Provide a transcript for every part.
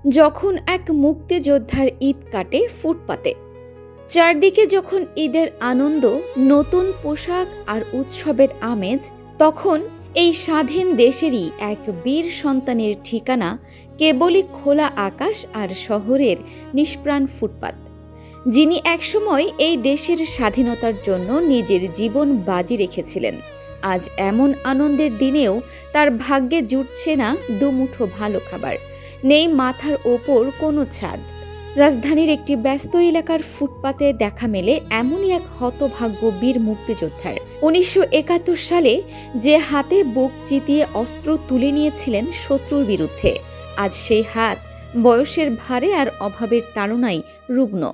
যখন এক মুক্তিযোদ্ধার ঈদ কাটে ফুটপাতে, চারদিকে যখন ঈদের আনন্দ, নতুন পোশাক আর উৎসবের আমেজ, তখন এই স্বাধীন দেশেরই এক বীর সন্তানের ঠিকানা কেবলই খোলা আকাশ আর শহরের নিষ্প্রাণ ফুটপাত, যিনি একসময় এই দেশের স্বাধীনতার জন্য নিজের জীবন বাজি রেখেছিলেন। আজ এমন আনন্দের দিনেও তার ভাগ্যে জুটছে না দুমুঠো ভালো খাবার, নেই মাথার ওপর কোনো ছাদ। রাজধানীর একটি ব্যস্ত এলাকার ফুটপাতে দেখা মেলে এমনই এক হতভাগ্য বীর মুক্তিযোদ্ধার। ১৯৭১ সালে যে হাতে বুক চিতিয়ে অস্ত্র তুলে নিয়েছিলেন শত্রুর বিরুদ্ধে, আজ সেই হাত বয়সের ভারে আর অভাবের তাড়নায় রুগ্ন।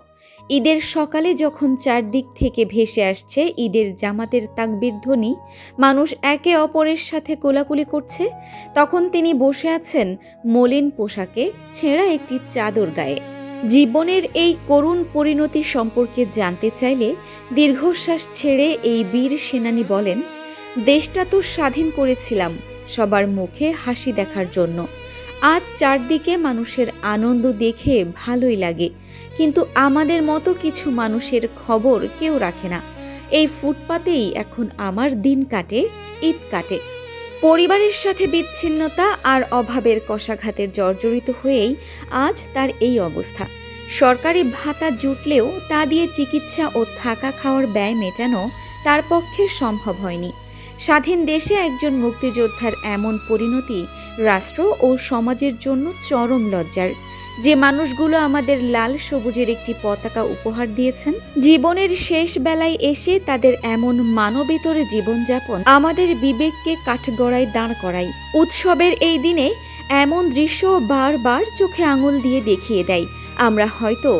ঈদের সকালে যখন চারদিক থেকে ভেসে আসছে ঈদের জামাতের তাকবীর ধ্বনি, মানুষ একে অপরের সাথে কোলাকুলি করছে, তখন তিনি বসে আছেন মলিন পোশাকে, ছেঁড়া একটি চাদর গায়ে। জীবনের এই করুণ পরিণতি সম্পর্কে জানতে চাইলে দীর্ঘশ্বাস ছেড়ে এই বীর সেনানী বলেন, দেশটা তো স্বাধীন করেছিলাম সবার মুখে হাসি দেখার জন্য। আজ চারদিকে মানুষের আনন্দ দেখে ভালোই লাগে, কিন্তু আমাদের মতো কিছু মানুষের খবর কেউ রাখে না। এই ফুটপাতেই এখন আমার দিন কাটে, ঈদ কাটে। পরিবারের সাথে বিচ্ছিন্নতা আর অভাবের কষাঘাতের জর্জরিত হয়েই আজ তার এই অবস্থা। সরকারি ভাতা জুটলেও তা দিয়ে চিকিৎসা ও থাকা খাওয়ার ব্যয় মেটানো তার পক্ষে সম্ভব হয়নি। স্বাধীন দেশে একজন মুক্তিযোদ্ধার এমন পরিণতি রাষ্ট্র ও সমাজের জন্য চরম লজ্জার। যে মানুষগুলো আমাদের লাল সবুজের একটি পতাকা উপহার দিয়েছেন, জীবনের শেষ বেলায় এসে তাদের এমন মানবেতর জীবনযাপন আমাদের বিবেককে কাঠগড়ায় দাঁড় করায়। উৎসবের এই দিনে এমন দৃশ্য বারবার চোখে আঙুল দিয়ে দেখিয়ে দেয়, আমরা হয়তো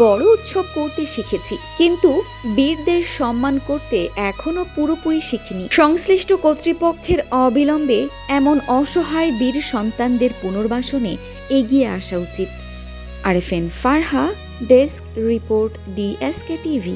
বড় উৎসব করতে শিখেছি, কিন্তু বীরদের সম্মান করতে এখনো পুরোপুরি শিখিনি। সংশ্লিষ্ট কর্তৃপক্ষের অবিলম্বে এমন অসহায় বীর সন্তানদের পুনর্বাসনে এগিয়ে আসা উচিত। আরএফএন Farha, desk report, DSK TV।